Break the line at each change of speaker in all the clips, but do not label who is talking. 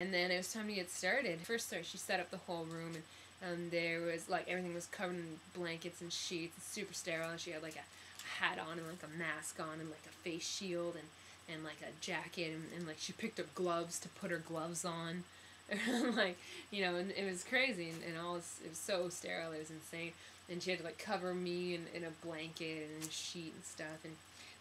And then it was time to get started. First, she set up the whole room, and there was like everything was covered in blankets and sheets. It's super sterile. And she had like a hat on and like a mask on and like a face shield and like a jacket and like she picked up gloves to put her gloves on. Like, you know, and it was crazy and all this, it was so sterile, it was insane. And she had to like cover me in a blanket and a sheet and stuff, and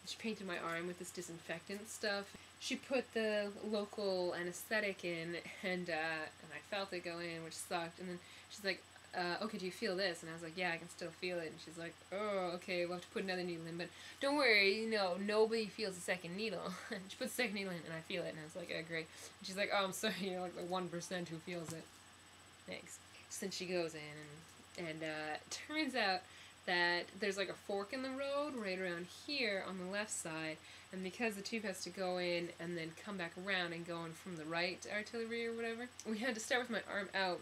she painted my arm with this disinfectant stuff. She put the local anesthetic in, and I felt it go in, which sucked. And then she's like, okay, do you feel this? And I was like, yeah, I can still feel it. And she's like, oh, okay, we'll have to put another needle in, but don't worry, you know, nobody feels the second needle. And she put the second needle in, and I feel it, and I was like, oh, great. And she's like, oh, I'm sorry, you're like the 1% who feels it. Thanks. So then she goes in, and turns out that there's like a fork in the road right around here on the left side, and because the tube has to go in and then come back around and go in from the right artillery or whatever, we had to start with my arm out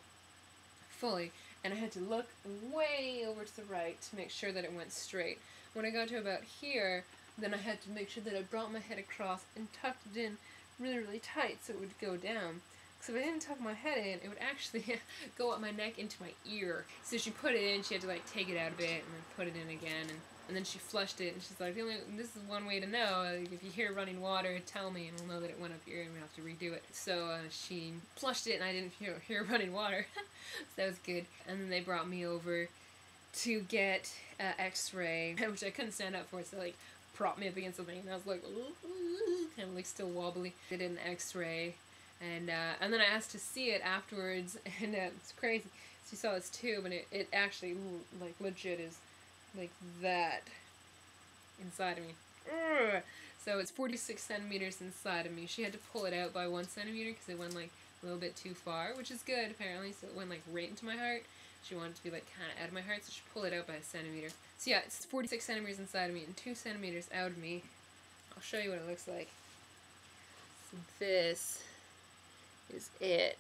fully, and I had to look way over to the right to make sure that it went straight. When I got to about here, then I had to make sure that I brought my head across and tucked it in really, really tight so it would go down. So if I didn't tuck my head in, it would actually go up my neck into my ear. So she put it in, she had to like take it out a bit and then put it in again, and then she flushed it, and she's like, this is one way to know, if you hear running water, tell me, and we'll know that it went up here, and we'll have to redo it. So she flushed it, and I didn't hear running water, so that was good. And then they brought me over to get x-ray, which I couldn't stand up for, so like, propped me up against something, and I was like, kind of like still wobbly. They did an x-ray, and then I asked to see it afterwards, and it's crazy. So you saw this tube, and it actually, like, legit is like that inside of me. Ugh. So it's 46 centimeters inside of me. She had to pull it out by 1 centimeter because it went like a little bit too far, which is good apparently, so it went like right into my heart. She wanted it to be like kind of out of my heart, so she pulled it out by 1 centimeter. So yeah, it's 46 centimeters inside of me and 2 centimeters out of me. I'll show you what it looks like. So this is it.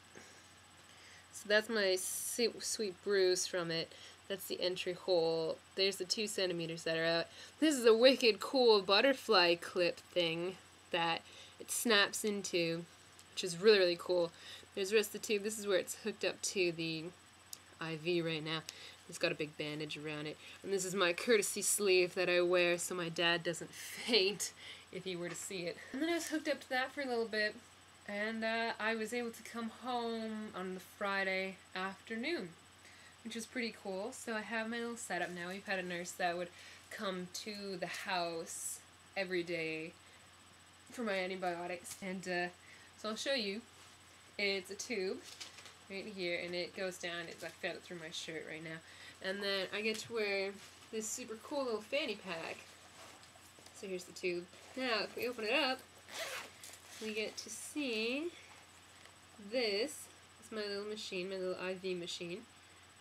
So that's my sweet bruise from it. That's the entry hole. There's the 2 centimeters that are out. This is a wicked cool butterfly clip thing that it snaps into, which is really, really cool. There's the rest of the tube. This is where it's hooked up to the IV right now. It's got a big bandage around it. And this is my courtesy sleeve that I wear so my dad doesn't faint if he were to see it. And then I was hooked up to that for a little bit, and I was able to come home on the Friday afternoon, which was pretty cool. So I have my little setup now. We've had a nurse that would come to the house every day for my antibiotics, and so I'll show you. It's a tube right here, and it goes down. I fed it through my shirt right now, and then I get to wear this super cool little fanny pack. So here's the tube. Now if we open it up, we get to see this. It's my little machine, my little IV machine,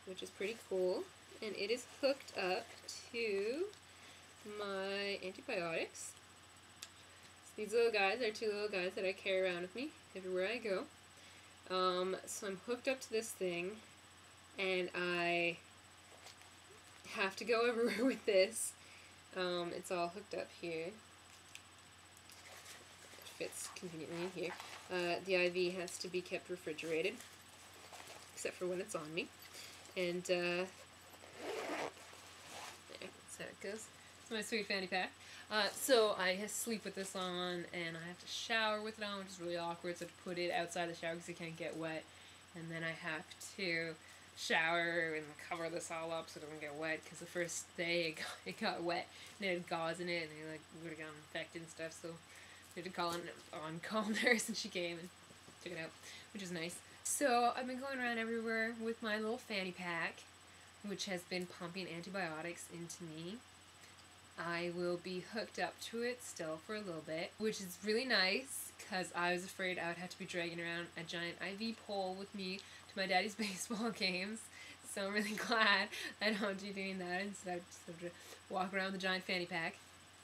which is pretty cool, and it is hooked up to my antibiotics. So these little guys are 2 little guys that I carry around with me everywhere I go. So I'm hooked up to this thing, and I have to go everywhere with this. It's all hooked up here. It fits conveniently in here. The IV has to be kept refrigerated, except for when it's on me. And there, that's how it goes. It's my sweet fanny pack. So I sleep with this on, and I have to shower with it on, which is really awkward, so I have to put it outside the shower because it can't get wet. And then I have to shower and cover this all up so it doesn't get wet, because the first day it got wet, and it had gauze in it, and it like would have gotten infected and stuff, so we had to call an on-call nurse, and she came and took it out, which is nice. So I've been going around everywhere with my little fanny pack, which has been pumping antibiotics into me. I will be hooked up to it still for a little bit, which is really nice because I was afraid I would have to be dragging around a giant IV pole with me to my daddy's baseball games. So I'm really glad I don't be doing that. Instead I just have to walk around with a giant fanny pack,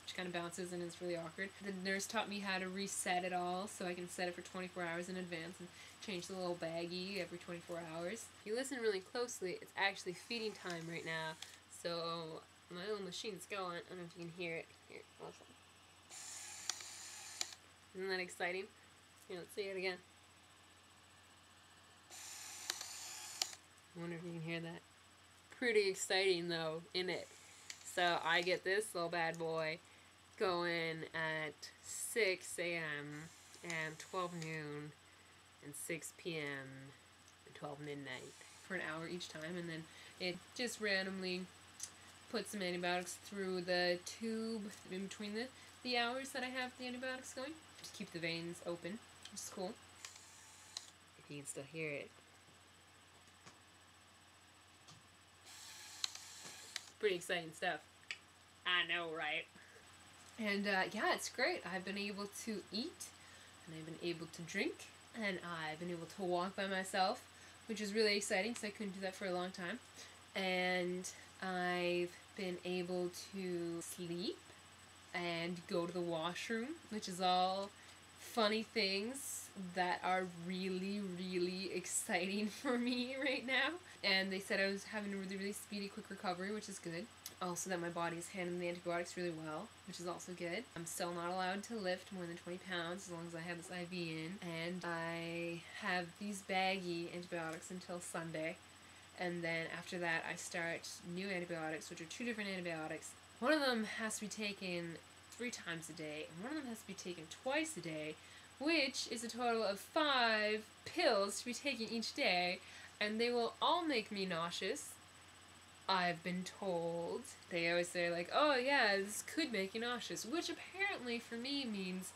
which kind of bounces and is really awkward. The nurse taught me how to reset it all so I can set it for 24 hours in advance and change the little baggie every 24 hours. If you listen really closely, it's actually feeding time right now. So my little machine's going. I don't know if you can hear it. Here, listen. Isn't that exciting? Here, let's see it again. I wonder if you can hear that. Pretty exciting though, isn't it? So I get this little bad boy going at 6 a.m. and 12 noon and 6 p.m. and 12 midnight for an hour each time, and then it just randomly puts some antibiotics through the tube in between the hours that I have the antibiotics going to keep the veins open, which is cool. If you can still hear it. Pretty exciting stuff. I know, right? And yeah, it's great. I've been able to eat, and I've been able to drink, and I've been able to walk by myself, which is really exciting because I couldn't do that for a long time. And I've been able to sleep and go to the washroom, which is all funny things that are really, really exciting for me right now. And they said I was having a really, really speedy, quick recovery, which is good. Also that my body is handling the antibiotics really well, which is also good. I'm still not allowed to lift more than 20 pounds as long as I have this IV in. And I have these baggy antibiotics until Sunday. And then after that, I start new antibiotics, which are 2 different antibiotics. One of them has to be taken 3 times a day, and one of them has to be taken twice a day, which is a total of 5 pills to be taken each day, and they will all make me nauseous. I've been told. They always say, like, oh yeah, this could make you nauseous, which apparently for me means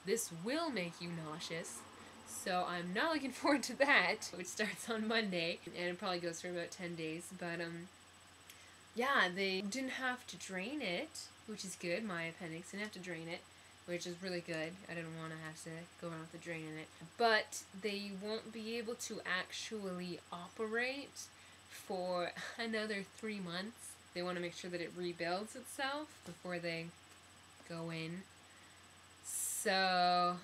this will make you nauseous. So I'm not looking forward to that, which starts on Monday, and it probably goes for about 10 days, but yeah, they didn't have to drain it, which is good. My appendix didn't have to drain it, which is really good. I didn't want to have to go around with the drain in it. But they won't be able to actually operate for another 3 months. They want to make sure that it rebuilds itself before they go in. So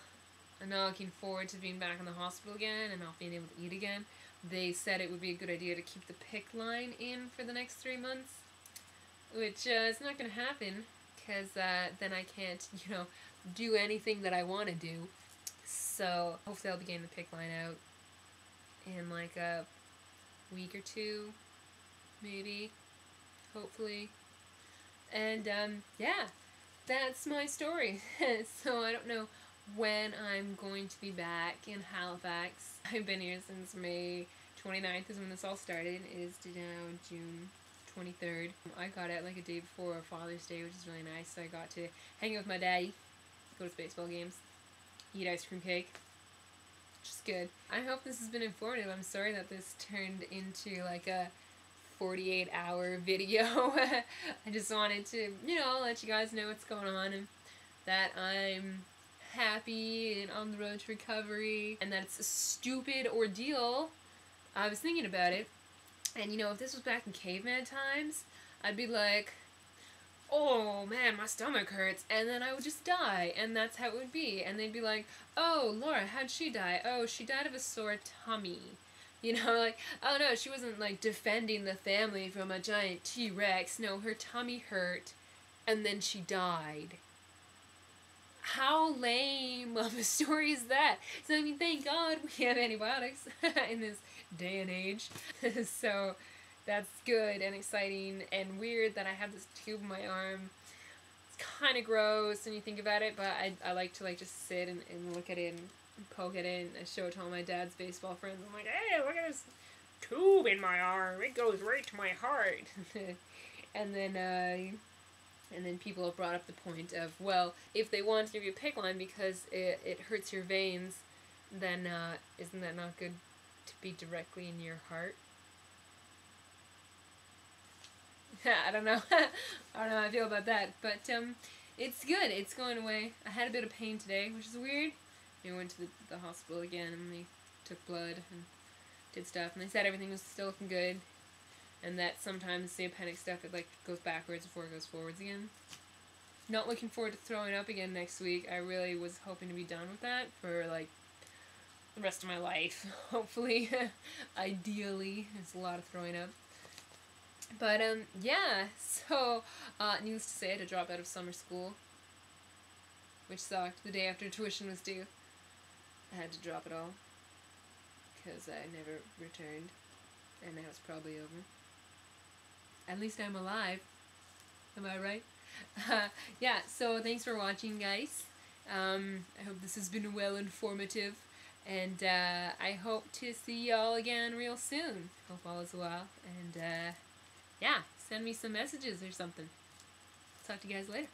I'm not looking forward to being back in the hospital again and not being able to eat again. They said it would be a good idea to keep the PICC line in for the next 3 months, which is not going to happen because then I can't, do anything that I want to do. So hopefully I'll be getting the PICC line out in like a week or 2, maybe, hopefully. And yeah, that's my story. So I don't know when I'm going to be back in Halifax. I've been here since May 29th is when this all started. It is now June 23rd. I got out like a day before Father's Day, which is really nice. So I got to hang out with my daddy, go to baseball games, eat ice cream cake, which is good. I hope this has been informative. I'm sorry that this turned into like a 48-hour video. I just wanted to, let you guys know what's going on and that I'm happy and on the road to recovery and that it's a stupid ordeal. I was thinking about it, and if this was back in caveman times, I'd be like, oh man, my stomach hurts, and then I would just die, and that's how it would be. And they'd be like, oh, Laura, how'd she die? Oh, she died of a sore tummy. Like, oh no, she wasn't like defending the family from a giant T-Rex. No, her tummy hurt, and then she died. How lame of a story is that? So, I mean, thank God we have antibiotics in this day and age. So, that's good and exciting and weird that I have this tube in my arm. It's kind of gross when you think about it, but I like to, just sit and look at it and poke at it and I show it to all my dad's baseball friends. I'm like, hey, look at this tube in my arm. It goes right to my heart. And then people have brought up the point of, well, if they want to give you a PICC line because it hurts your veins, then isn't that not good to be directly in your heart? I don't know. I don't know how I feel about that. But it's good. It's going away. I had a bit of pain today, which is weird. I went to the hospital again and they took blood and did stuff. And they said everything was still looking good. And that sometimes the appendix stuff, it goes backwards before it goes forwards again. Not looking forward to throwing up again next week. I really was hoping to be done with that for the rest of my life, hopefully. Ideally. There's a lot of throwing up. But yeah, so needless to say, I had to drop out of summer school, which sucked. The day after tuition was due, I had to drop it all because I never returned. and now it's probably over. At least I'm alive. Am I right? Yeah, so thanks for watching, guys. I hope this has been well informative, and I hope to see y'all again real soon. Hope all is well, and yeah, send me some messages or something. Talk to you guys later.